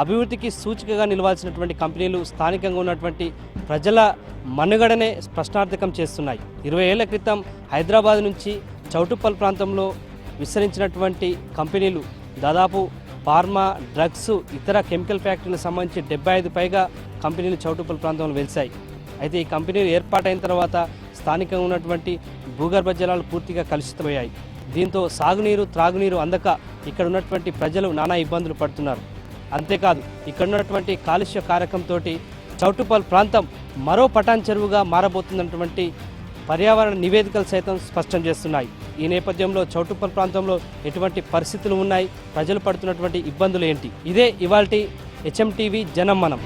అభివృద్ధికి సూచికగా నిలవాల్సినటువంటి కంపెనీలు స్థానికంగా ఉన్నటువంటి ప్రజల మనుగడనే ప్రశ్నార్థకం చేస్తున్నాయి. 20 ఏళ్ల క్రితం హైదరాబాద్ నుంచి చౌటుప్పల్ ప్రాంతంలో విస్తరించినటువంటి కంపెనీలు దాదాపు ఫార్మా, డ్రగ్స్, ఇతర కెమికల్ ఫ్యాక్టరీలకు సంబంధించి 75 పైగా కంపెనీలు చౌటుప్పల్ ప్రాంతంలో వెలిశాయి. అయితే ఈ కంపెనీలు ఏర్పాటైన తర్వాత స్థానికంగా ఉన్నటువంటి భూగర్భ జలాలు పూర్తిగా కలుషితమయ్యాయి. దీంతో సాగునీరు, త్రాగునీరు అందక ఇక్కడ ఉన్నటువంటి ప్రజలు నానా ఇబ్బందులు పడుతున్నారు. అంతేకాదు ఇక్కడ ఉన్నటువంటి కాలుష్య కారకంతో చౌటుప్పల్ ప్రాంతం మరో పటాన్ చెరువుగా మారబోతున్నటువంటి పర్యావరణ నివేదికలు సైతం స్పష్టం చేస్తున్నాయి. ఈ నేపథ్యంలో చౌటుప్పల్ ప్రాంతంలో ఎటువంటి పరిస్థితులు ఉన్నాయి, ప్రజలు పడుతున్నటువంటి ఇబ్బందులు ఏంటి, ఇదే ఇవాల్టి హెచ్ఎంటీవీ జనం మనం.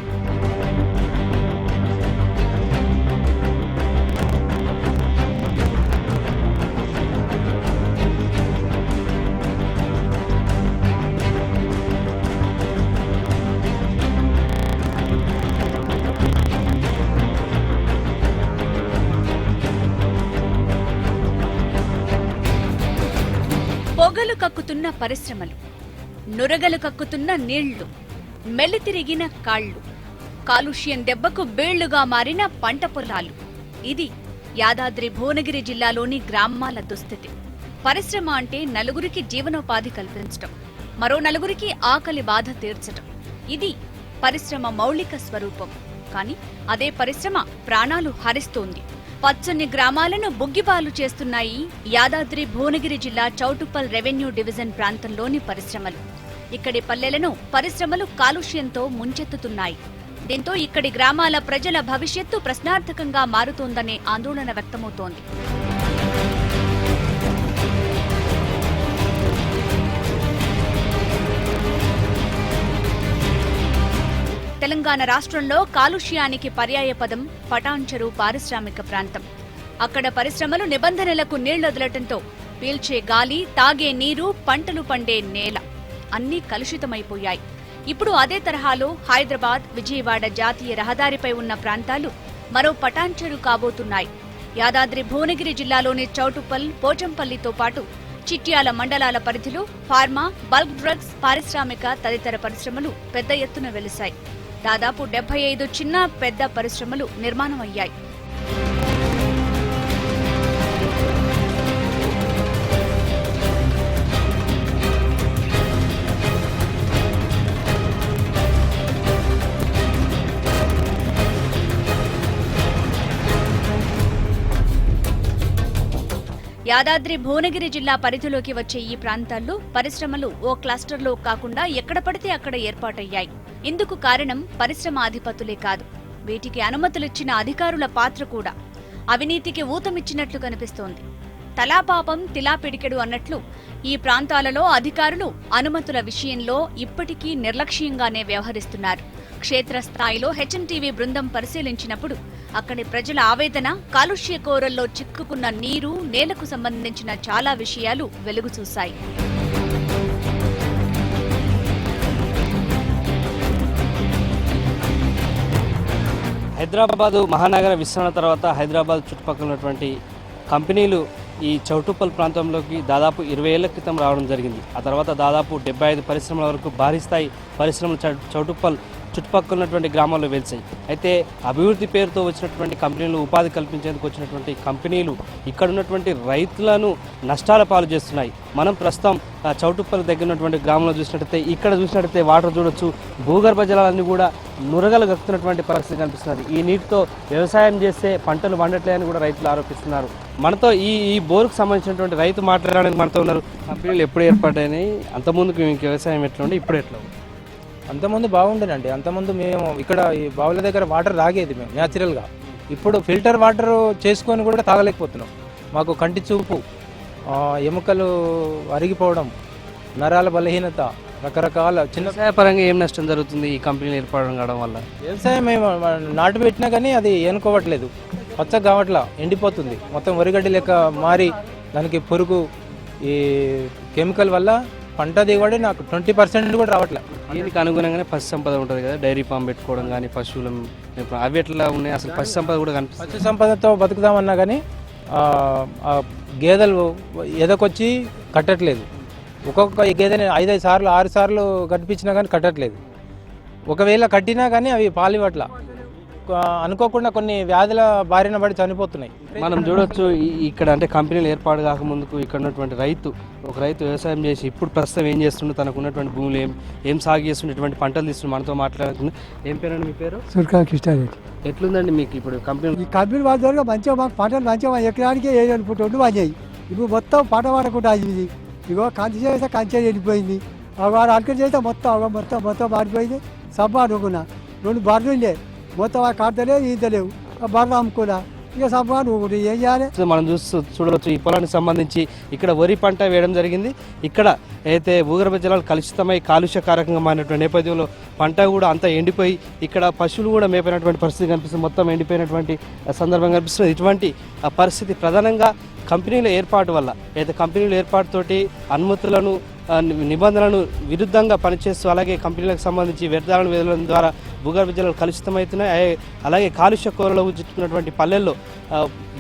పొగలు కక్కుతున్న పరిశ్రమలు, నురగలు కక్కుతున్న నీళ్లు, మెల్లితిరిగిన కాళ్లు, కాలుష్యం దెబ్బకు బేళ్లుగా మారిన పంట పొలాలు. ఇది యాదాద్రి భువనగిరి జిల్లాలోని గ్రామాల దుస్థితి. పరిశ్రమ అంటే నలుగురికి జీవనోపాధి కల్పించటం, మరో నలుగురికి ఆకలి బాధ తీర్చటం. ఇది పరిశ్రమ మౌలిక స్వరూపం. కానీ అదే పరిశ్రమ ప్రాణాలు హరిస్తోంది. పచ్చని గ్రామాలను బుగ్గిపాలు చేస్తున్నాయి యాదాద్రి భువనగిరి జిల్లా చౌటుప్పల్ రెవెన్యూ డివిజన్ ప్రాంతంలోని పరిశ్రమలు. ఇక్కడి పల్లెలను పరిశ్రమలు కాలుష్యంతో ముంచెత్తుతున్నాయి. దీంతో ఇక్కడి గ్రామాల ప్రజల భవిష్యత్తు ప్రశ్నార్థకంగా మారుతోందనే ఆందోళన వ్యక్తమవుతోంది. తెలంగాణ రాష్ట్రంలో కాలుష్యానికి పర్యాయపదం పటాన్ చెరువు పారిశ్రామిక ప్రాంతం. అక్కడ పరిశ్రమలు నిబంధనలకు నీళ్లొదలటంతో పీల్చే గాలి, తాగే నీరు, పంటలు పండే నేల అన్నీ కలుషితమైపోయాయి. ఇప్పుడు అదే తరహాలో హైదరాబాద్, విజయవాడ జాతీయ రహదారిపై ఉన్న ప్రాంతాలు మరో పటాన్ చెరువు కాబోతున్నాయి. యాదాద్రి భువనగిరి జిల్లాలోని చౌటుప్పల్, పోచంపల్లితో పాటు చిట్యాల మండలాల పరిధిలో ఫార్మా, బల్క్ డ్రగ్స్, పారిశ్రామిక తదితర పరిశ్రమలు పెద్ద ఎత్తున వెలిశాయి. దాదాపు 75 చిన్న పెద్ద పరిశ్రమలు నిర్మాణం అయ్యాయి. యాదాద్రి భువనగిరి జిల్లా పరిధిలోకి వచ్చే ఈ ప్రాంతాల్లో పరిశ్రమలు ఓ క్లస్టర్లో కాకుండా ఎక్కడ పడితే అక్కడ ఏర్పాటయ్యాయి. ఇందుకు కారణం పరిశ్రమ అధిపతులే కాదు, వీటికి అనుమతులిచ్చిన అధికారుల పాత్ర కూడా. అవినీతికి ఊతమిచ్చినట్లు కనిపిస్తోంది. తలాపాపం తిలా పిడికెడు అన్నట్లు ఈ ప్రాంతాలలో అధికారులు అనుమతుల విషయంలో ఇప్పటికీ నిర్లక్ష్యంగానే వ్యవహరిస్తున్నారు. క్షేత్రస్థాయిలో హెచ్ఎంటీవీ బృందం పరిశీలించినప్పుడు అక్కడి ప్రజల ఆవేదన, కాలుష్య కోరల్లో చిక్కుకున్న నీరు, నేలకు సంబంధించిన చాలా విషయాలు వెలుగు చూశాయి. హైదరాబాదు మహానగర విస్తరణ తర్వాత హైదరాబాద్ చుట్టుపక్కల ఉన్నటువంటి కంపెనీలు ఈ చౌటుప్పల్ ప్రాంతంలోకి దాదాపు 20 ఏళ్ల క్రితం రావడం జరిగింది. ఆ తర్వాత దాదాపు 75 పరిశ్రమల వరకు భారీ స్థాయి పరిశ్రమలు చౌటుప్పల్ చుట్టుపక్కల ఉన్నటువంటి గ్రామాల్లో వెలిసాయి. అయితే అభివృద్ధి పేరుతో వచ్చినటువంటి కంపెనీలు, ఉపాధి కల్పించేందుకు వచ్చినటువంటి కంపెనీలు ఇక్కడ ఉన్నటువంటి రైతులను నష్టాల పాలు చేస్తున్నాయి. మనం ప్రస్తుతం చౌటుప్పల్ దగ్గర ఉన్నటువంటి గ్రామంలో చూసినట్టయితే వాటర్ చూడొచ్చు, భూగర్భ జలాలన్నీ కూడా నురగలు గక్కుతున్నటువంటి పరిస్థితి కనిపిస్తున్నది. ఈ నీటితో వ్యవసాయం చేస్తే పంటలు పండట్లేదని కూడా రైతులు ఆరోపిస్తున్నారు. మనతో ఈ బోరుకు సంబంధించినటువంటి రైతు మాట్లాడడానికి మనతో ఉన్నారు. కంపెనీలు ఎప్పుడు ఏర్పాటైనాయి, అంతకుముందుకు మీకు వ్యవసాయం ఎట్లా ఉండే, ఇప్పుడు ఎట్లా? అంతకుముందు బాగుండేనండి. అంతకుముందు మేము ఇక్కడ ఈ బావుల దగ్గర వాటర్ తాగేది మేము న్యాచురల్గా. ఇప్పుడు ఫిల్టర్ వాటర్ చేసుకొని కూడా తాగలేకపోతున్నాం. మాకు కంటి చూపు, ఎముకలు అరిగిపోవడం, నరాల బలహీనత, రకరకాల చిన్న పరంగా ఏం నష్టం జరుగుతుంది ఈ కంపెనీలు ఏర్పడడం కావడం వల్ల? వ్యవసాయం మేము నాటు పెట్టినా కానీ అది ఏనుకోవట్లేదు, పచ్చగా కావట్లా, ఎండిపోతుంది. మొత్తం వరిగడ్డి లెక్క మారి దానికి పురుగు, ఈ కెమికల్ వల్ల పంట దిగుబడి నాకు 20% కూడా రావట్లేదు. దీనికి అనుగుణంగానే పశు సంపద ఉంటుంది కదా, డైరీ ఫామ్ పెట్టుకోవడం కానీ, పశువుల అవి ఎట్లా ఉన్నాయి? అసలు పశు సంపద కూడా కనిపిస్తుంది. పశు సంపదతో బతుకుదామన్నా కానీ గేదెలు ఎదకొచ్చి కట్టట్లేదు. ఒక్కొక్క గేదెని 5-5 సార్లు 6 సార్లు కట్టించినా కానీ కట్టట్లేదు. ఒకవేళ కట్టినా కానీ అవి పాలివట్ల అనుకోకుండా కొన్ని వ్యాధుల బారిన పడి చనిపోతున్నాయి. మనం చూడొచ్చు ఇక్కడ అంటే కంపెనీలు ఏర్పాటు కాకముందుకు ఇక్కడ ఉన్నటువంటి ఒక రైతు వ్యవసాయం చేసి ఇప్పుడు ప్రస్తుతం ఏం చేస్తుండే, తనకు ఉన్నటువంటి భూములు ఏం సాగు చేస్తున్నటువంటి పంటలు తీస్తుండే మనతో మాట్లాడుతున్నా. ఏం పేరండి మీ పేరు? సుర్కా కృష్ణారెడ్డి. ఎట్లుందండి మీకు ఇప్పుడు కంపెనీ? ఈ కంపెనీ వాళ్ళ ద్వారా మంచిగా మాకు పంటలు మంచిగా ఎకరానికి 7 ఫుట్ పనిచేయి. ఇప్పుడు మొత్తం పంట పడకుండా ఇది ఇగో కంచి చేస్తే కంచె వెళ్ళిపోయింది. వాడు అడకలు చేస్తే మొత్తం మారిపోయింది. సబ్బు అనుకున్నా 2 బర్రెలు ఉండే మొత్తం ఆ కడతలేవు ఈతలేవు. ఆ బర్రెలు అమ్ముకున్నా ఇక సబ్బు అనుకుంటే ఏం చేయాలి? మనం చూడవచ్చు ఈ పొలానికి సంబంధించి ఇక్కడ వరి పంట వేయడం జరిగింది. ఇక్కడ అయితే భూగర్భ జలాలు కలుషితమై కాలుష్యకారకంగా మారినటువంటి నేపథ్యంలో పంట కూడా అంతా ఎండిపోయి ఇక్కడ పశువులు కూడా మేపైనటువంటి పరిస్థితి కనిపిస్తుంది. మొత్తం ఎండిపోయినటువంటి సందర్భం కనిపిస్తుంది. ఇటువంటి పరిస్థితి ప్రధానంగా కంపెనీల ఏర్పాటు వల్ల, అయితే కంపెనీల ఏర్పాటుతోటి అనుమతులను నిబంధనలను విరుద్ధంగా పనిచేస్తూ అలాగే కంపెనీలకు సంబంధించి వ్యర్థాలను వదలడం ద్వారా భూగర్భ జలాలు కలుషితమవుతున్నాయి. అలాగే కాలుష్య కోరలో చుట్టుకున్నటువంటి పల్లెల్లో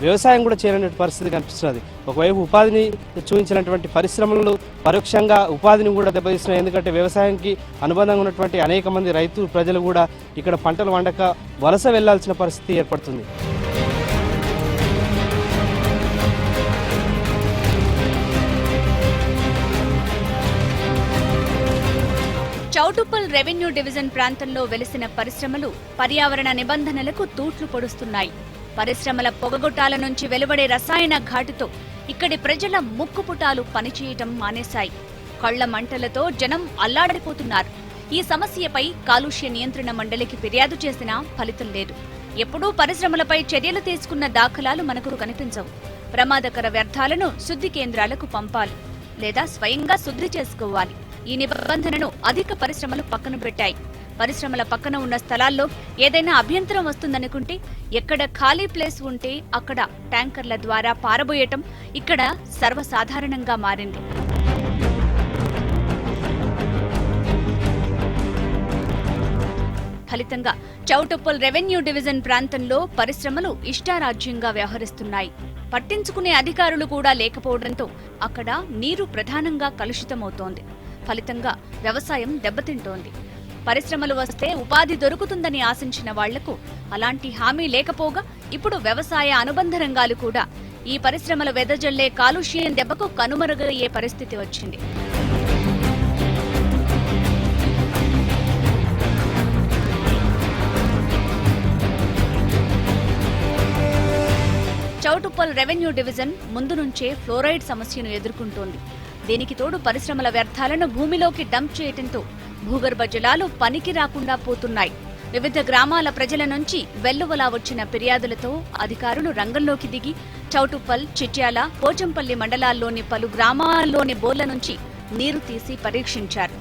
వ్యవసాయం కూడా చేయలేని పరిస్థితి కనిపిస్తున్నది. ఒకవైపు ఉపాధిని చూపించినటువంటి పరిశ్రమలు పరోక్షంగా ఉపాధిని కూడా దెబ్బతీస్తున్నాయి. ఎందుకంటే వ్యవసాయానికి అనుబంధంగా ఉన్నటువంటి అనేక మంది రైతు ప్రజలు కూడా ఇక్కడ పంటలు వండక వలస వెళ్లాల్సిన పరిస్థితి ఏర్పడుతుంది. చౌటుప్పల్ రెవెన్యూ డివిజన్ ప్రాంతంలో వెలిసిన పరిశ్రమలు పర్యావరణ నిబంధనలకు తూట్లు పొడుస్తున్నాయి. పరిశ్రమల పొగగొట్టాల నుంచి వెలువడే రసాయన ఘాటుతో ఇక్కడి ప్రజల ముక్కుపుటాలు పనిచేయటం మానేశాయి. కళ్ల మంటలతో జనం అల్లాడిపోతున్నారు. ఈ సమస్యపై కాలుష్య నియంత్రణ మండలికి ఫిర్యాదు చేసినా ఫలితం లేదు. ఎప్పుడూ పరిశ్రమలపై చర్యలు తీసుకున్న దాఖలాలు మనకు కనిపించవు. ప్రమాదకర వ్యర్థాలను శుద్ధి కేంద్రాలకు పంపాలి లేదా స్వయంగా శుద్ధి చేసుకోవాలి. ఈ నిబంధనను అధిక పరిశ్రమలు పక్కన పెట్టాయి. పరిశ్రమల పక్కన ఉన్న స్థలాల్లో ఏదైనా అభ్యంతరం వస్తుందనుకుంటే ఎక్కడ ఖాళీ ప్లేస్ ఉంటే అక్కడ ట్యాంకర్ల ద్వారా పారబోయటం ఇక్కడ సర్వసాధారణంగా మారింది. ఫలితంగా చౌటుప్పల్ రెవెన్యూ డివిజన్ ప్రాంతంలో పరిశ్రమలు ఇష్టారాజ్యంగా వ్యవహరిస్తున్నాయి. పట్టించుకునే అధికారులు కూడా లేకపోవడంతో అక్కడ నీరు ప్రధానంగా కలుషితమవుతోంది. ఫలితంగా వ్యవసాయం దెబ్బతింటోంది. పరిశ్రమలు వస్తే ఉపాధి దొరుకుతుందని ఆశించిన వాళ్లకు అలాంటి హామీ లేకపోగా ఇప్పుడు వ్యవసాయ అనుబంధ రంగాలు కూడా ఈ పరిశ్రమలు వెదజల్లే కాలుష్యం దెబ్బకు కనుమరుగయ్యే పరిస్థితి వచ్చింది. చౌటుప్పల్ రెవెన్యూ డివిజన్ ముందు నుంచే ఫ్లోరైడ్ సమస్యను ఎదుర్కొంటోంది. దీనికి తోడు పరిశ్రమల వ్యర్థాలను భూమిలోకి డంప్ చేయడంతో భూగర్భ జలాలు పనికి రాకుండా పోతున్నాయి. వివిధ గ్రామాల ప్రజల నుంచి వెల్లువలా వచ్చిన ఫిర్యాదులతో అధికారులు రంగంలోకి దిగి చౌటుప్పల్, చిట్యాల, పోచంపల్లి మండలాల్లోని పలు గ్రామాల్లోని బోర్ల నుంచి నీరు తీసి పరీక్షించారు.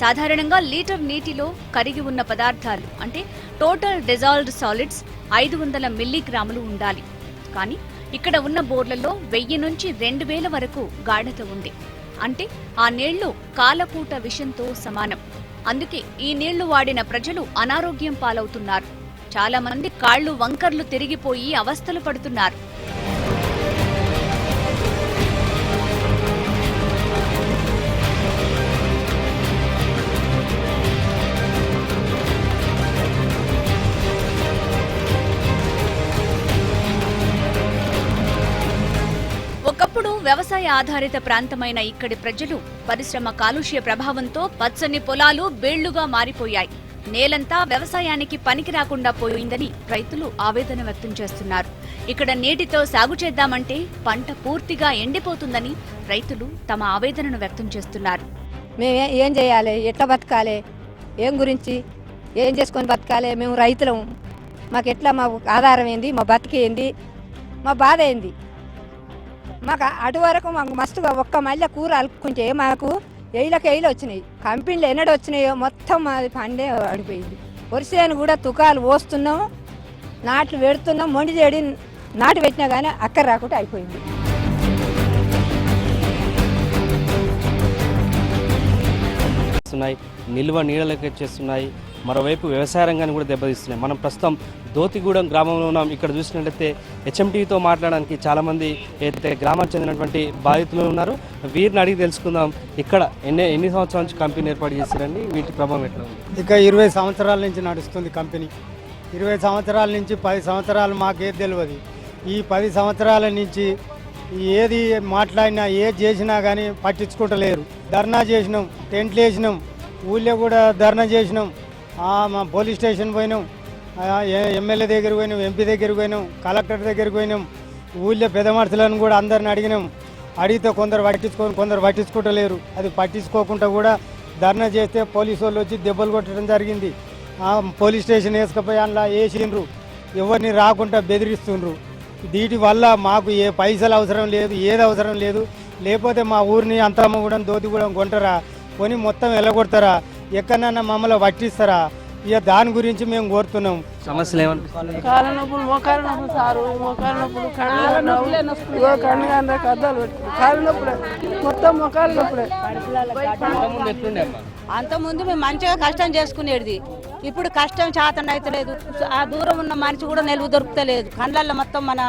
సాధారణంగా లీటర్ నీటిలో కరిగి ఉన్న పదార్థాలు అంటే టోటల్ డిజాల్వ్డ్ సాలిడ్స్ 500 మిల్లీగ్రాములు ఉండాలి. కానీ ఇక్కడ ఉన్న బోర్లలో 1000 నుంచి 2000 వరకు గాఢత ఉంది. అంటే ఆ నీళ్లు కాలకూట విషంతో సమానం. అందుకే ఈ నీళ్లు వాడిన ప్రజలు అనారోగ్యం పాలవుతున్నారు. చాలా మంది కాళ్లు వంకర్లు తిరిగిపోయి అవస్థలు పడుతున్నారు. ఒకప్పుడు వ్యవసాయ ఆధారిత ప్రాంతమైన ఇక్కడి ప్రజలు పరిశ్రమ కాలుష్య ప్రభావంతో పచ్చని పొలాలు బేళ్లుగా మారిపోయాయి. నేలంతా వ్యవసాయానికి పనికి రాకుండా పోయిందని రైతులు ఆవేదన వ్యక్తం చేస్తున్నారు. ఇక్కడ నీటితో సాగు చేద్దామంటే పంట పూర్తిగా ఎండిపోతుందని రైతులు తమ ఆవేదనను వ్యక్తం చేస్తున్నారు. మేము ఏం చేయాలి, ఎట్లా బతకాలి, ఏం గురించి ఏం చేసుకొని బతకాలి, మేము రైతులం, మాకు ఎట్లా మా ఆధారం ఏంది, మా బతికేంది, మా బాధ ఏంది. మాకు అటు వరకు మాకు మస్తుగా ఒక్క మళ్ళీ కూర అలుకుంటే మాకు ఏళ్ళకి వచ్చినాయి. కంపెనీలు ఎన్నడూ వచ్చినాయో మొత్తం అది పండే పడిపోయింది. వరిసేను కూడా తుకాలు పోస్తున్నాం, నాట్లు పెడుతున్నాం, మొండి చేడి నాటు పెట్టినా కానీ అక్కర రాకుండా అయిపోయింది. నిల్వ నీడలకు చేస్తున్నాయి. మరోవైపు వ్యవసాయ రంగాన్ని కూడా దెబ్బతీస్తున్నాయి. మనం ప్రస్తుతం దోతిగూడెం గ్రామంలో ఉన్నాం. ఇక్కడ చూసినట్లయితే హెచ్ఎంటీవీతో మాట్లాడడానికి చాలామంది అయితే గ్రామానికి చెందినటువంటి బాధితులు ఉన్నారు. వీరిని అడిగి తెలుసుకుందాం. ఇక్కడ ఎన్ని సంవత్సరాల నుంచి కంపెనీ ఏర్పాటు చేశారండి, వీటి ప్రభావం ఎట్లా ఉంది? ఇక 20 సంవత్సరాల నుంచి నడుస్తుంది కంపెనీ. 20 సంవత్సరాల నుంచి 10 సంవత్సరాలు మాకేది తెలియదు. ఈ 10 సంవత్సరాల నుంచి ఏది మాట్లాడినా ఏది చేసినా కానీ పట్టించుకుంటలేరు. ధర్నా చేసినాం, టెంట్లు వేసినాం, ఊళ్ళో కూడా ధర్నా చేసినాం, మా పోలీస్ స్టేషన్ పోయినాం, ఎమ్మెల్యే దగ్గరికి పోయినాం, ఎంపీ దగ్గరికి పోయినాం, కలెక్టర్ దగ్గరికి పోయినాం, ఊళ్ళో పెద్ద మనుషులను కూడా అందరిని అడిగినాం. అడిగితే కొందరు కొందరు పట్టించుకుంటలేరు. అది పట్టించుకోకుండా కూడా ధర్నా చేస్తే పోలీసు వాళ్ళు వచ్చి దెబ్బలు కొట్టడం జరిగింది. పోలీస్ స్టేషన్ వేసుకుపోయి అందులో వేసిండ్రు, ఎవరిని రాకుండా బెదిరిస్తుండ్రు. వీటి వల్ల మాకు ఏ పైసలు అవసరం లేదు, ఏది అవసరం లేదు. లేకపోతే మా ఊరిని అంతరమ్మగూడెం దోతిగూడెం కొంటారా, కొని మొత్తం వెళ్ళగొడతారా, ఎక్కడన్నా మమ్మల్ని పట్టిస్తారా? ఇక దాని గురించి మేము కోరుతున్నాం. సమస్యలు ఏమనిపిస్తుంది? కాళ్ళ నొప్పులు, మోకాళ్ళ నొప్పులు సారు, మోకాళ్ళ నొప్పులు, కన్ను అద్దాలు పెట్టుకుని కాళ్ళ నొప్పులే, మొత్తం మోకాళ్ళ నొప్పులే. అంతకుముందు మేము మంచిగా కష్టం చేసుకునేది, ఇప్పుడు కష్టం చేతన అవుతలేదు. ఆ దూరం ఉన్న మనిషి కూడా నిలువ దొరుకుతలేదు. కళ్ళల్లో మొత్తం మన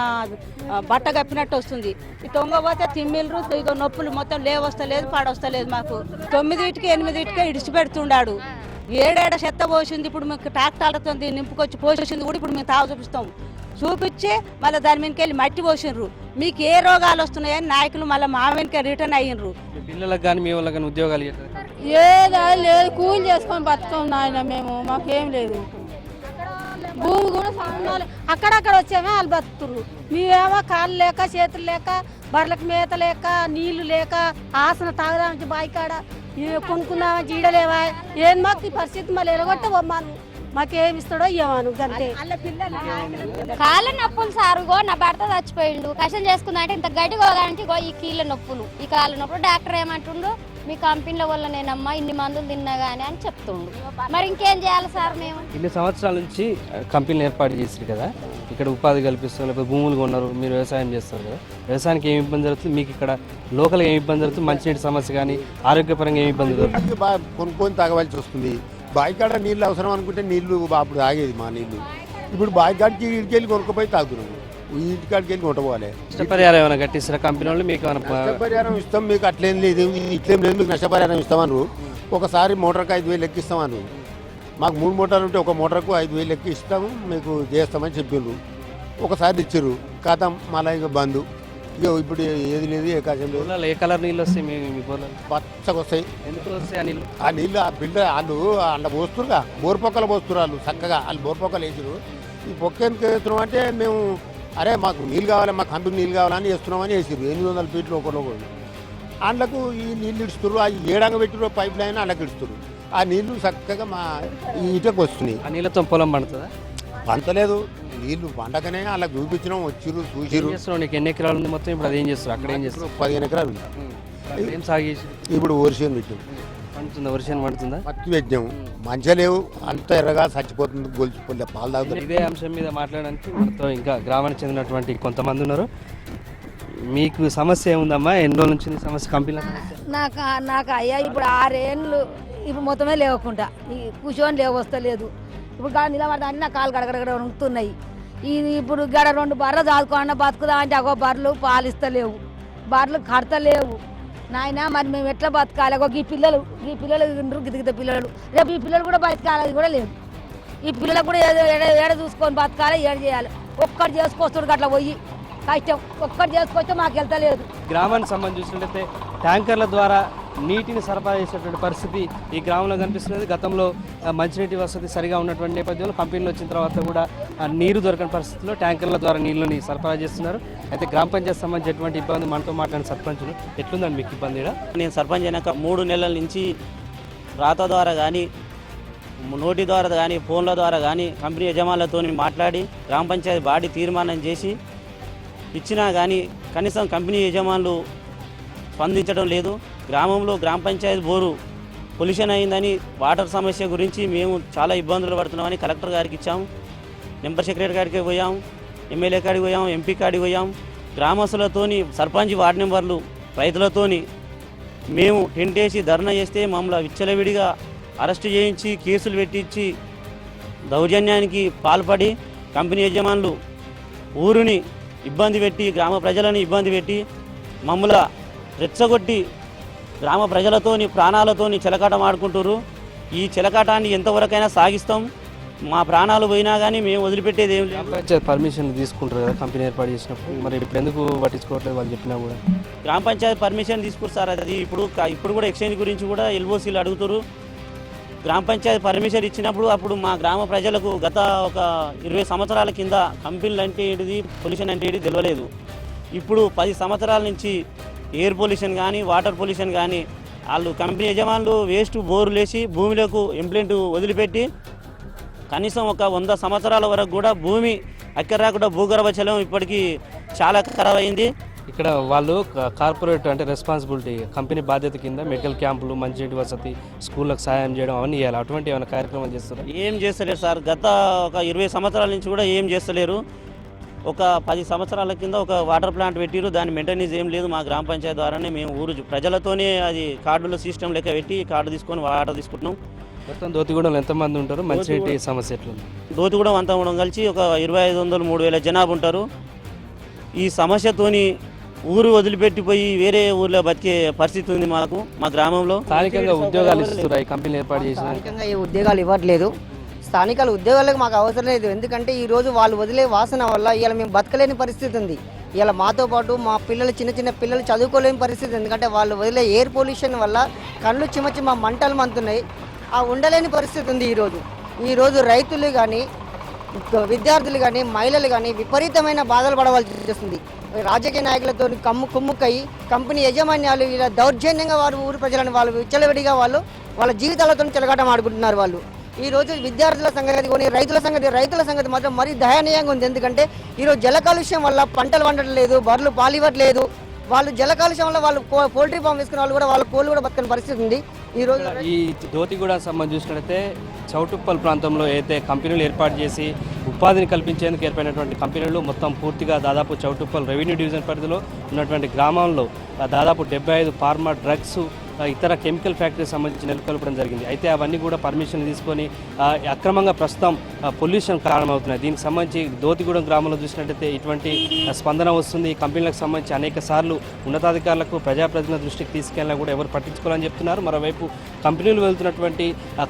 బట్ట కప్పినట్టు వస్తుంది. ఈ తొంగపోతే తిమ్మిళ్ళు, ఇక నొప్పులు మొత్తం లేవస్తలేదు, పాడొస్తలేదు. మాకు 9కి 8కి ఇడిచి పెడుతున్నాడు. ఏడేడ చెత్త పోసింది. ఇప్పుడు మీకు ట్రాక్టర్లతో నింపుకొచ్చి పోసేసింది కూడా ఇప్పుడు మేము తాగు చూపిస్తాం. చూపించి మళ్ళీ దాని మీదకి వెళ్ళి మట్టి పోసినారు. మీకు ఏ రోగాలు వస్తున్నాయని నాయకులు మళ్ళీ మా వెనక రిటర్న్ అయ్యిండ్రు. పిల్లలకు కానీ మీ వాళ్ళకి కానీ ఉద్యోగాలు ఏదా లేదు, కూలి చేసుకొని బతుకం నాయన మేము, మాకేం లేదు. భూమి కూడా సామాన్లు అక్కడక్కడ వచ్చామే వాళ్ళు బతుకుతున్నారు. మేమేమో కాళ్ళు లేక, చేతులు లేక, బర్రెలకు మేత లేక, నీళ్లు లేక, ఆసన తాగదామంటే బాయికాడ కొనుక్కుందామంటే ఈడలేవా. ఏం మాకు ఈ పరిస్థితి మళ్ళీ ఎలగొట్టే బొమ్మాను, మాకేమి ఇస్తాడో ఇవ్వను అంతే. కాళ్ళ నొప్పులు సారుగో, నా భర్త చచ్చిపోయిండు, కష్టం చేసుకుందా అంటే ఇంత గడ్డి పోగానికి ఈ కీళ్ళ నొప్పులు, ఈ కాళ్ళ నొప్పులు. డాక్టర్ ఏమంటుండు, మీ కంపెనీల వల్ల నేనమ్మా ఇన్ని మందులు తిన్నా కానీ అని చెప్తుండు. మరి ఇంకేం చేయాలి సార్? మేము ఇన్ని సంవత్సరాల నుంచి కంపెనీలు ఏర్పాటు చేశారు కదా, ఇక్కడ ఉపాధి కల్పిస్తారు, లేకపోతే భూములు కొన్నారు, మీరు వ్యవసాయం చేస్తారు కదా, వ్యవసాయానికి ఏమి ఇబ్బంది జరుగుతుంది, మీకు ఇక్కడ లోకల్గా ఏమి ఇబ్బంది జరుగుతుంది, మంచినీటి సమస్య కానీ ఆరోగ్యపరంగా ఏమి ఇబ్బంది జరుగుతుంది? బాగా కొనుక్కొని తాగవలసి వస్తుంది. బాయికాడ నీళ్ళు అవసరం అనుకుంటే నీళ్లు అప్పుడు తాగేది మా నీళ్లు. ఇప్పుడు బాయికాడికి ఇంటికి వెళ్ళి కొనుక్కపోయి తాగుతున్నాము, ఇంటికాడికి వెళ్ళి కొట్టపోవాలి. నష్టపరిహారం ఏమైనా కట్టిస్తారా కంపెనీ వాళ్ళు? మీకు నష్టపరిహారం ఇస్తాం, మీకు అట్లేం లేదు, ఇట్లేం లేదు, మీకు నష్టపరిహారం ఇస్తామన్నారు. ఒకసారి మోటార్కి 5,000 లెక్కిస్తామన్నారు. మాకు 3 మోటార్లు ఉంటే ఒక మోటార్కు 5,000 లెక్కి ఇస్తాము, మీకు చేస్తామని చెప్పిండ్రు. ఒకసారి ఇచ్చారు, ఖాతం మళ్ళీ ఇక బంద్. ఇక ఇప్పుడు ఏది లేదు, ఏ కాశం లేదు. ఏ కలర్ నీళ్ళు వస్తాయి మీ పొలం? పచ్చగా వస్తాయి. ఎందుకు వస్తాయి ఆ నీళ్ళు? ఆ నీళ్ళు ఆ బిడ్డ వాళ్ళు అండ పోస్తురుగా, బోర్పొక్కలు పోస్తున్నారు వాళ్ళు చక్కగా. వాళ్ళు బోర్పొక్కలు వేసారు. ఈ పొక్క ఎందుకు వేస్తున్నాం అంటే మేము అరే మాకు నీళ్ళు కావాలి, మా కంపెనీ నీళ్ళు కావాలని వేస్తున్నామని వేసారు. 800 ఫీట్లు ఒకళ్ళు. అందుకు ఈ నీళ్ళు ఇడుస్తున్నారు. ఆ ఏడంగా పెట్టిన పైప్ లైన్ అందులోకి ఇడుస్తున్నారు. ఆ నీళ్లు చక్కగా మా ఇటకు వస్తున్నాయి. ఆ నీళ్ళతో పొలం పండుతుందా? పంతలేదు, నీళ్లు పండగనే అలా చూపించినాం, వచ్చిర్రు చూసిరు. నీకు ఎన్ని ఎకరాలు ఉంది మొత్తం? ఇప్పుడు అదేం చేస్తారు? అక్కడ ఏం చేస్తారు? 15 ఎకరాలు ఉంది. ఏం సాగు చేసి? ఇప్పుడు వర్షం పెట్టాం. పండుతుందా? వర్షం పడుతుందా? పత్తి పెట్టాం, మంచిగా లేవు, అంత ఎర్రగా చచ్చిపోతుంది, గొలిచిపోలే, పాలు తాగుతుంది. ఇదే అంశం మీద మాట్లాడడానికి మనతో ఇంకా గ్రామానికి చెందినటువంటి కొంతమంది ఉన్నారు. మీకు సమస్య ఏముందమ్మా? ఎన్ని రోజుల నుంచి సమస్య కంపెనీలో? నాకు అయ్యా ఇప్పుడు 6 ఏళ్ళు ఇప్పుడు మొత్తమే లేవకుండా కూర్చొని లేవస్తలేదు. ఇప్పుడు గాడ నిలబడదాన్ని నా కాలు గడగడగడ ఉంటున్నాయి. ఇప్పుడు గడ 2 బర్రెలు చాదుకోకుండా బతుకుదామంటే అగో బర్రెలు పాలిస్తలేవు, బర్రెలు కడతలేవు. నాయన మరి మేము ఎట్లా బతకాలి? ఈ పిల్లలు గిద్దగిద్ద పిల్లలు, రేపు ఈ పిల్లలు కూడా బతకాలి, అది కూడా లేదు. ఈ పిల్లలకు కూడా ఏడ చూసుకొని బతకాలి, ఏడు చేయాలి. ఒక్కటి చేసుకొస్తాడు అట్లా పోయి కష్టం, ఒక్కటి చేసుకొస్తే మాకు వెళ్తలేదు. గ్రామానికి సంబంధించి చూసినట్లయితే ట్యాంకర్ల ద్వారా నీటిని సరఫరా చేసేటువంటి పరిస్థితి ఈ గ్రామంలో కనిపిస్తున్నది. గతంలో మంచినీటి వసతి సరిగా ఉన్నటువంటి నేపథ్యంలో కంపెనీలు వచ్చిన తర్వాత కూడా నీరు దొరకని పరిస్థితిలో ట్యాంకర్ల ద్వారా నీళ్ళని సరఫరా చేస్తున్నారు. అయితే గ్రామ పంచాయతీ సంబంధించి ఎటువంటి ఇబ్బంది మనతో మాట్లాడిన సర్పంచులు ఎట్లుందండి మీకు ఇబ్బంది? నేను సర్పంచ్ అయినాక 3 నెలల నుంచి రాత ద్వారా కానీ, నోటి ద్వారా కానీ, ఫోన్ల ద్వారా కానీ కంపెనీ యజమానులతో మాట్లాడి గ్రామ పంచాయతీ బాడీ తీర్మానం చేసి ఇచ్చినా కానీ కనీసం కంపెనీ యజమానులు స్పందించడం లేదు. గ్రామంలో గ్రామ పంచాయతీ బోరు పొల్యూషన్ అయిందని, వాటర్ సమస్య గురించి మేము చాలా ఇబ్బందులు పడుతున్నామని కలెక్టర్ గారికి ఇచ్చాము, నెంబర్ సెక్రటరీ గారికి పోయాం, ఎమ్మెల్యే కాడికి పోయాం, ఎంపీ కాడికి పోయాం. గ్రామస్తులతోని, సర్పంచ్, వార్డు మెంబర్లు, రైతులతోని మేము టెంట్ వేసి ధర్నా చేస్తే మమ్మల్ని విచ్చలవిడిగా అరెస్ట్ చేయించి కేసులు పెట్టించి దౌర్జన్యానికి పాల్పడి కంపెనీ యజమానులు ఊరిని ఇబ్బంది పెట్టి గ్రామ ప్రజలను ఇబ్బంది పెట్టి మమ్మల రెచ్చగొట్టి గ్రామ ప్రజలతోని ప్రాణాలతోని చెలకాటం ఆడుకుంటారు. ఈ చెలకాటాన్ని ఎంతవరకైనా సాగిస్తాం. మా ప్రాణాలు పోయినా కానీ మేము వదిలిపెట్టేది ఏం లేదు. పంచాయతీ పర్మిషన్ తీసుకుంటారు కదా కంపెనీ ఏర్పాటు చేసినప్పుడు, మరి ఇప్పుడు ఎందుకు పట్టించుకోవట్లేదు వాళ్ళు చెప్పినా కూడా? గ్రామ పంచాయతీ పర్మిషన్ తీసుకురు సార్. అది ఇప్పుడు కూడా ఎక్స్చేంజ్ గురించి కూడా ఎల్ఓసీలు అడుగుతారు. గ్రామ పంచాయతీ పర్మిషన్ ఇచ్చినప్పుడు అప్పుడు మా గ్రామ ప్రజలకు గత ఒక 20 సంవత్సరాల కింద కంపెనీలు అంటే ఏంటిది, పొల్యూషన్ అంటే ఏంటిది తెలియలేదు. ఇప్పుడు 10 సంవత్సరాల నుంచి ఎయిర్ పొల్యూషన్ కానీ వాటర్ పొల్యూషన్ కానీ వాళ్ళు కంపెనీ యజమానులు వేస్ట్ బోర్లు వేసి భూమిలోకి ఎంప్లాంట్ వదిలిపెట్టి కనీసం ఒక 100 సంవత్సరాల వరకు కూడా భూమి అక్కర రాకుండా భూగర్భ జలం ఇప్పటికీ చాలా ఖరాబ్ అయింది. ఇక్కడ వాళ్ళు కార్పొరేట్ అంటే రెస్పాన్సిబిలిటీ కంపెనీ బాధ్యత కింద మెడికల్ క్యాంపులు, మంచినీటి వసతి, స్కూళ్ళకు సాయం చేయడం అవన్నీ చేయాలి. అటువంటి ఏమైనా కార్యక్రమాలు చేస్తారు? ఏం చేస్తలేరు సార్. గత ఒక 20 సంవత్సరాల నుంచి కూడా ఏం చేస్తలేరు. ఒక 10 సంవత్సరాల కింద ఒక వాటర్ ప్లాంట్ పెట్టిరు. దాని మెయింటెనెన్స్ ఏం లేదు. మా గ్రామ పంచాయతీ ద్వారానే మేము ఊరు ప్రజలతోనే అది కార్డుల సిస్టమ్ లెక్క పెట్టి కార్డు తీసుకొని వాటర్ తీసుకుంటున్నాం. మొత్తం దోతిగూడెంలో ఎంతమంది ఉంటారు? మంచినీటి సమస్య ఎట్లుంది? దోతిగూడెం అంతా కూడా కలిసి ఒక 2500-3000 జనాభా ఉంటారు. ఈ సమస్యతోని ఊరు వదిలిపెట్టిపోయి వేరే ఊర్లో బతికే పరిస్థితి ఉంది మాకు. మా గ్రామంలో స్థానికంగా ఉద్యోగాలు ఇస్తున్నారు. ఈ కంపెనీ ఏర్పాటు చేసిన స్థానికంగా ఈ ఉద్యోగాలు ఇవ్వట్లేదు. స్థానిక ఉద్యోగాలకు మాకు అవసరం లేదు. ఎందుకంటే ఈరోజు వాళ్ళు వదిలే వాసన వల్ల ఇవాళ మేము బతకలేని పరిస్థితి ఉంది. ఇలా మాతో పాటు మా పిల్లలు చిన్న పిల్లలు చదువుకోలేని పరిస్థితి. ఎందుకంటే వాళ్ళు వదిలే ఎయిర్ పొల్యూషన్ వల్ల కళ్ళు చిమ్మ మంటలు మంతున్నాయి. ఆ ఉండలేని పరిస్థితి ఉంది. ఈరోజు రైతులు కానీ, విద్యార్థులు కానీ, మహిళలు కానీ విపరీతమైన బాధలు పడవలసి వస్తుంది. రాజకీయ నాయకులతో కుమ్ముక్కయి కంపెనీ యజమాన్యాలు ఇలా దౌర్జన్యంగా వారు ఊరు ప్రజలను వాళ్ళు విచ్చలవిడిగా వాళ్ళ జీవితాలతో చెలగాటం ఆడుకుంటున్నారు. వాళ్ళు ఈరోజు విద్యార్థుల సంగతి కొని రైతుల సంగతి మాత్రం మరీ దయనీయంగా ఉంది. ఎందుకంటే ఈరోజు జల కాలుష్యం వల్ల పంటలు పండట్లేదు, బర్రెలు పాలివ్వట్లేదు. వాళ్ళు జల కాలుష్యం వల్ల వాళ్ళు పోల్ట్రీ ఫామ్ వేసుకున్న వాళ్ళు కూడా వాళ్ళ కోళ్ళు కూడా బతకని పరిస్థితి ఉంది. ఈరోజు ఈ దోతిగూడ సంబంధించి చూసినట్లయితే చౌటుప్పల్ ప్రాంతంలో అయితే కంపెనీలు ఏర్పాటు చేసి ఉపాధిని కల్పించేందుకు ఏర్పడినటువంటి కంపెనీలు మొత్తం పూర్తిగా దాదాపు చౌటుప్పల్ రెవెన్యూ డివిజన్ పరిధిలో ఉన్నటువంటి గ్రామాల్లో దాదాపు 75 ఫార్మా డ్రగ్స్ ఇతర కెమికల్ ఫ్యాక్టరీకి సంబంధించి నెలకొల్పడం జరిగింది. అయితే అవన్నీ కూడా పర్మిషన్ తీసుకొని అక్రమంగా ప్రస్తుతం పొల్యూషన్ కారణమవుతున్నాయి. దీనికి సంబంధించి దోతిగూడెం గ్రామంలో చూసినట్టయితే ఇటువంటి స్పందన వస్తుంది. ఈ కంపెనీలకు సంబంధించి అనేక సార్లు ఉన్నతాధికారులకు ప్రజాప్రతినిధుల దృష్టికి తీసుకెళ్ళినా కూడా ఎవరు పట్టించుకోవాలని చెప్తున్నారు. మరోవైపు కంపెనీలు వెళ్తున్నటువంటి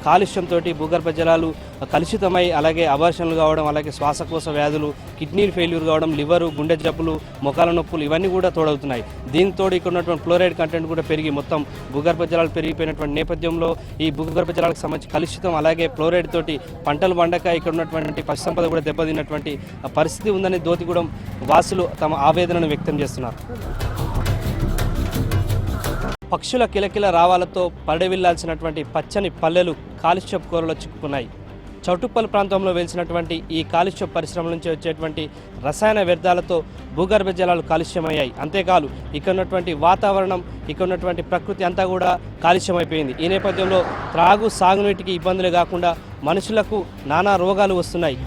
కాలుష్యంతో భూగర్భ జలాలు కలుషితమై అలాగే అబార్షన్లు కావడం, అలాగే శ్వాసకోశ వ్యాధులు, కిడ్నీలు ఫెయిల్యూర్ కావడం, లివరు, గుండె జబ్బులు, మొఖాల నొప్పులు ఇవన్నీ కూడా తోడవుతున్నాయి. దీంతో ఇక్కడ ఉన్నటువంటి ఫ్లోరైడ్ కంటెంట్ కూడా పెరిగి మొత్తం భూగర్భ జలాలు పెరిగిపోయినటువంటి నేపథ్యంలో ఈ భూగర్భ జలాలకు సంబంధించి కలుషితం అలాగే ఫ్లోరైడ్ తోటి పంటలు పండక ఇక్కడ ఉన్నటువంటి పశు సంపద కూడా దెబ్బతిన్నటువంటి పరిస్థితి ఉందని దోతిగూడెం వాసులు తమ ఆవేదనను వ్యక్తం చేస్తున్నారు. పక్షుల కిలకిల రావాలతో పడవిల్లాల్సినటువంటి పచ్చని పల్లెలు కాలుష్యపు కోరలో చిక్కుకున్నాయి. చౌటుప్పల్ ప్రాంతంలో వెలిసినటువంటి ఈ కాలుష్య పరిశ్రమల నుంచి వచ్చేటువంటి రసాయన వ్యర్థాలతో భూగర్భ జలాలు కాలుష్యమయ్యాయి. అంతేకాదు ఇక్కడ ఉన్నటువంటి వాతావరణం, ఇక్కడ ఉన్నటువంటి ప్రకృతి అంతా కూడా కాలుష్యమైపోయింది. ఈ నేపథ్యంలో త్రాగు సాగునీటికి ఇబ్బందులు కాకుండా మనుషులకు నానా రోగాలు వస్తున్నాయి.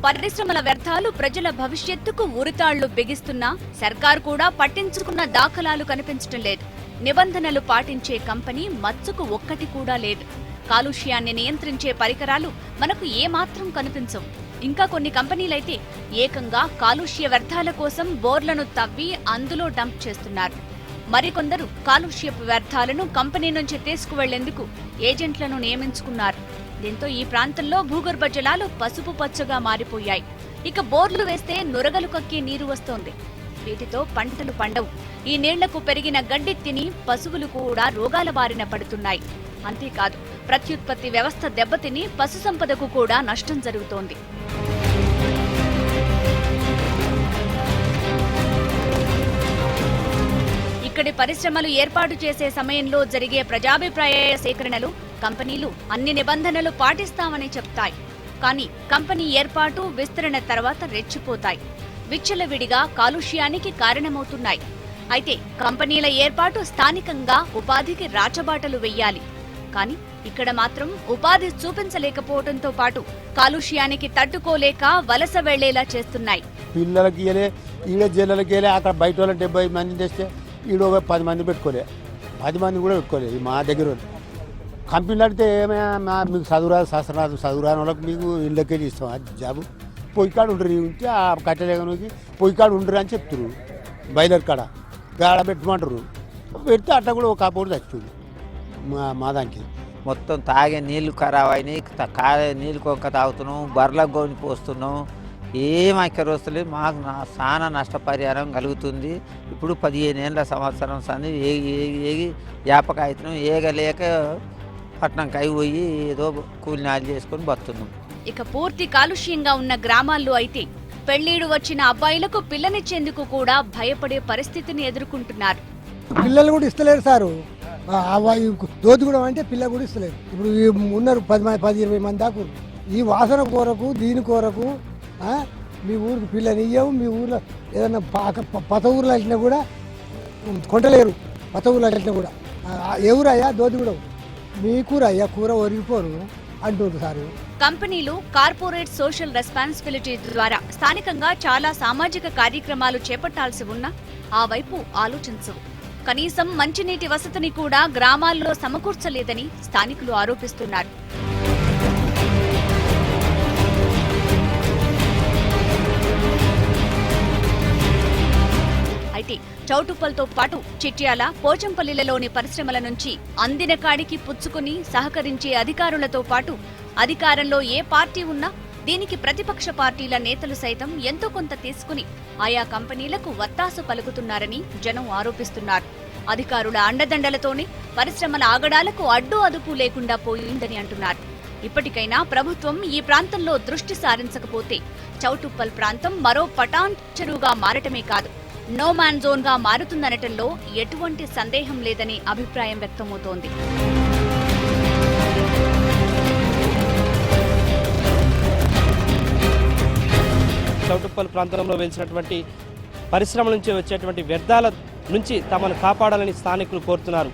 పరిశ్రమల వ్యర్థాలు ప్రజల భవిష్యత్తుకు ఉరితాళ్లు బిగిస్తున్నా సర్కార్ కూడా పట్టించుకున్న దాఖలాలు కనిపించడం లేదు. నిబంధనలు పాటించే కంపెనీ మచ్చుకు ఒక్కటి కూడా లేదు. కాలుష్యాన్ని నియంత్రించే పరికరాలు మనకు ఏమాత్రం కనిపించవు. ఇంకా కొన్ని కంపెనీలైతే ఏకంగా కాలుష్య వ్యర్థాల కోసం బోర్లను తవ్వి అందులో డంప్ చేస్తున్నారు. మరికొందరు కాలుష్యపు వ్యర్థాలను కంపెనీ నుంచి తీసుకువెళ్లేందుకు ఏజెంట్లను నియమించుకున్నారు. దీంతో ఈ ప్రాంతంలో భూగర్భ జలాలు పసుపు పచ్చగా మారిపోయాయి. ఇక బోర్లు వేస్తే నురగలు కక్కే నీరు వస్తోంది. వీటితో పంటలు పండవు. ఈ నీళ్లకు పెరిగిన గడ్డి తిని పశువులు కూడా రోగాల బారిన పడుతున్నాయి. అంతేకాదు ప్రత్యుత్పత్తి వ్యవస్థ దెబ్బతిని పశు సంపదకు కూడా నష్టం జరుగుతోంది. ఇక్కడి పరిశ్రమలు ఏర్పాటు చేసే సమయంలో జరిగే ప్రజాభిప్రాయ సేకరణలు కంపెనీలు అన్ని నిబంధనలు పాటిస్తామని చెప్తాయి. కానీ కంపెనీ ఏర్పాటు విస్తరణ తర్వాత రెచ్చిపోతాయి. విచ్చలవిడిగా కాలుష్యానికి కారణమవుతున్నాయి. అయితే కంపెనీల ఏర్పాటు స్థానికంగా ఉపాధికి రాచబాటలు వెయ్యాలి. కానీ ఇక్కడ మాత్రం ఉపాధి చూపించలేకపోవడంతో పాటు కాలుష్యానికి తట్టుకోలేక వలస వెళ్లేలా చేస్తున్నాయి. పిల్లలకి ఇయ్యలే, ఈడ జల్లలకి ఇయ్యలే, అక్కడ బయట వాళ్ళకి 70 మంది తెస్తే ఈడ 10 మంది పెట్టుకోలే, 10 మంది కూడా పెట్టుకోలేదు. మా దగ్గర కంపెనీలు అడిగితే ఏమైనా మీకు చదువురాదు శాస్త్రరాదు, చదువురాని వాళ్ళకి మీకు ఇళ్ళకే ఇస్తాం అది జాబు. పొయ్యి కాడ ఉండరు ఉంటే ఆ కట్టెలేగనికి పొయ్యి కాడ ఉండరు అని చెప్తారు. బయలర్ కాడ గాడ పెట్టమంటారు, పెడితే అట్లా కూడా ఒక కాపోడు చచ్చిపోయింది మా దానికి. మొత్తం తాగే నీళ్లు ఖరాబ్ అయినాయి, నీళ్ళు కొక్క తాగుతున్నాం, బర్రెలకు కొని పోస్తున్నాం, ఏం అక్కర వస్తలేదు. మాకు చాలా నష్టపరిహారం కలుగుతుంది. ఇప్పుడు 15 ఏళ్ళ సంవత్సరం సంది ఏగి వ్యాపక అవుతున్నాం, ఏగలేక పట్నంకి పోయి ఏదో కూలినాలు చేసుకొని బతున్నాం. ఇక పూర్తి కాలుష్యంగా ఉన్న గ్రామాల్లో అయితే పెళ్లిడు వచ్చిన అబ్బాయిలకు పిల్లనిచ్చేందుకు కూడా భయపడే పరిస్థితిని ఎదుర్కొంటున్నారు. పిల్లలు కూడా ఇస్తలేరు సారు, దోచుకోవడం అంటే పిల్లలు కూడా ఇస్తలేరు. ఇప్పుడు ఉన్నారు 10-20 మంది దాకా. ఈ వాసన కొరకు దీని కొరకు మీ ఊరికి పిల్లని ఇయ్యవు. మీ ఊర్లో ఏదన్నా పత ఊర్లో వెళ్ళినా కూడా కొంటలేరు. పత ఊర్లో వెళ్ళినా కూడా ఎవరయ్యా దోచుకోవడం, మీ కూర అయ్యా కూర ఒరిగిపోరు అంటుంది సార్. కంపెనీలు కార్పొరేట్ సోషల్ రెస్పాన్సిబిలిటీ ద్వారా స్థానికంగా చాలా సామాజిక కార్యక్రమాలు చేపట్టాల్సి ఉన్నా ఆ వైపు ఆలోచించవు. కనీసం మంచినీటి వసతిని కూడా గ్రామాల్లో సమకూర్చలేదని స్థానికులు ఆరోపిస్తున్నారు. అయితే చౌటుప్పల్తో పాటు చిట్యాల, పోచంపల్లిలలోని పరిశ్రమల నుంచి అందిన కాడికి పుచ్చుకుని సహకరించే అధికారులతో పాటు అధికారంలో ఏ పార్టీ ఉన్నా దీనికి ప్రతిపక్ష పార్టీల నేతలు సైతం ఎంతో కొంత తీసుకుని ఆయా కంపెనీలకు వత్తాసు పలుకుతున్నారని జనం ఆరోపిస్తున్నారు. అధికారుల అండదండలతోనే పరిశ్రమల ఆగడాలకు అడ్డు అదుపు లేకుండా పోయిందని అంటున్నారు. ఇప్పటికైనా ప్రభుత్వం ఈ ప్రాంతంలో దృష్టి సారించకపోతే చౌటుప్పల్ ప్రాంతం మరో పటాన్ చెరువుగా మారటమే కాదు, నో మ్యాన్ జోన్ గా మారుతుందనటంలో ఎటువంటి సందేహం లేదని అభిప్రాయం వ్యక్తమవుతోంది. చౌటుప్పల్ ప్రాంతంలో వెలిసినటువంటి పరిశ్రమల నుంచి వచ్చేటువంటి వ్యర్థాల నుంచి తమను కాపాడాలని స్థానికులు కోరుతున్నారు.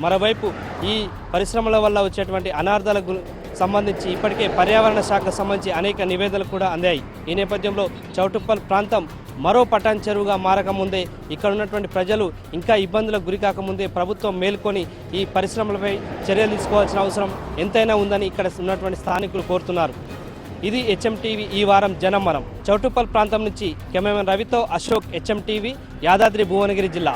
మరోవైపు ఈ పరిశ్రమల వల్ల వచ్చేటువంటి అనార్థాలకు సంబంధించి ఇప్పటికే పర్యావరణ శాఖకు సంబంధించి అనేక నివేదికలు కూడా అందాయి. ఈ నేపథ్యంలో చౌటుప్పల్ ప్రాంతం మరో పటాన్ చెరువుగా మారకముందే, ఇక్కడ ఉన్నటువంటి ప్రజలు ఇంకా ఇబ్బందులకు గురికాకముందే ప్రభుత్వం మేల్కొని ఈ పరిశ్రమలపై చర్యలు తీసుకోవాల్సిన అవసరం ఎంతైనా ఉందని ఇక్కడ ఉన్నటువంటి స్థానికులు కోరుతున్నారు. ఇది HMTV ఈ వారం జనం మనం. చౌటుప్పల్ ప్రాంతం నుంచి కెమెరామెన్ రవితో అశోక్, HMTV, యాదాద్రి భువనగిరి జిల్లా.